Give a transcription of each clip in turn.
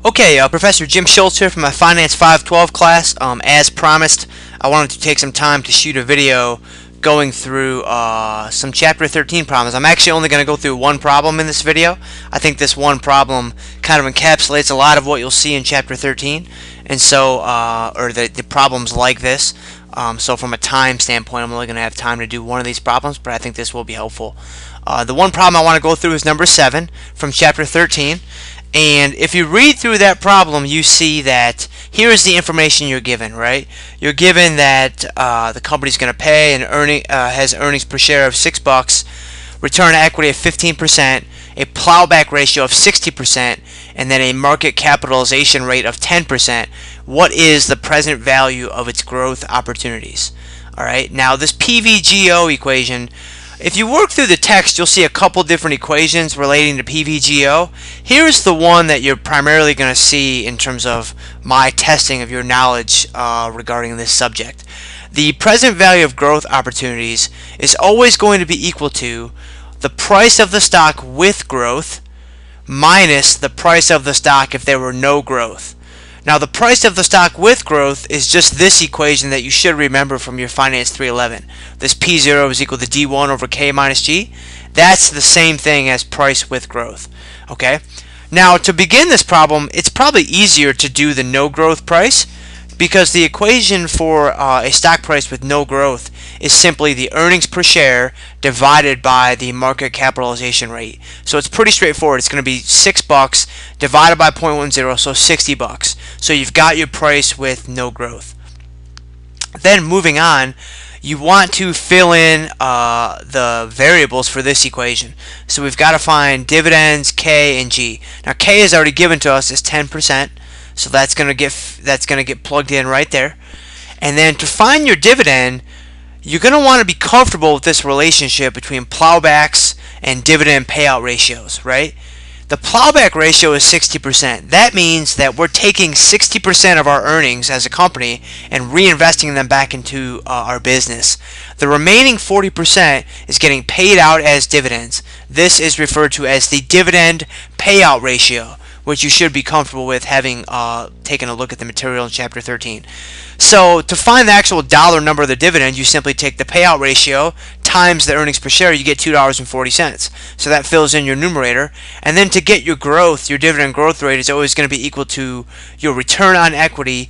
Okay, Professor Jim Schultz here from my Finance 512 class. As promised, I wanted to take some time to shoot a video going through some Chapter 13 problems. I'm actually only going to go through one problem in this video. I think this one problem kind of encapsulates a lot of what you'll see in Chapter 13, and so, or the problems like this. So from a time standpoint, I'm only going to have time to do one of these problems, but I think this will be helpful. The one problem I want to go through is number 7 from Chapter 13. And if you read through that problem, you see that here is the information you're given, right? You're given that the company's going to pay and has earnings per share of $6, return on equity of 15%, a plowback ratio of 60%, and then a market capitalization rate of 10%. What is the present value of its growth opportunities? All right. Now this PVGO equation, if you work through the text, you'll see a couple different equations relating to PVGO. Here's the one that you're primarily going to see in terms of my testing of your knowledge regarding this subject. The present value of growth opportunities is always going to be equal to the price of the stock with growth minus the price of the stock if there were no growth. Now the price of the stock with growth is just this equation that you should remember from your Finance 311. This P0 is equal to D1 over K minus G. That's the same thing as price with growth. Okay. Now to begin this problem, it's probably easier to do the no growth price, because the equation for a stock price with no growth is simply the earnings per share divided by the market capitalization rate. So it's pretty straightforward. It's going to be $6 divided by 0.10, so $60. So you've got your price with no growth. Then moving on, you want to fill in the variables for this equation. So we've got to find dividends, K and G. Now K is already given to us as 10%. So that's going to get plugged in right there. And then to find your dividend, you're going to want to be comfortable with this relationship between plowbacks and dividend payout ratios, right? The plowback ratio is 60%. That means that we're taking 60% of our earnings as a company and reinvesting them back into our business. The remaining 40% is getting paid out as dividends. This is referred to as the dividend payout ratio, which you should be comfortable with, having taken a look at the material in Chapter 13. So to find the actual dollar number of the dividend, you simply take the payout ratio times the earnings per share. You get $2.40. So that fills in your numerator. And then to get your growth, your dividend growth rate is always going to be equal to your return on equity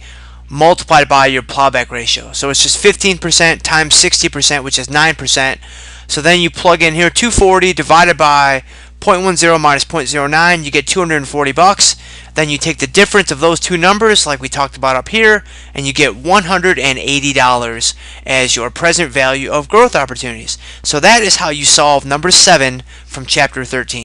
multiplied by your plowback ratio. So it's just 15% times 60%, which is 9%. So then you plug in here 240 divided by 0.10 minus 0.09, you get $240. Then you take the difference of those two numbers, like we talked about up here, and you get $180 as your present value of growth opportunities. So that is how you solve number 7 from Chapter 13.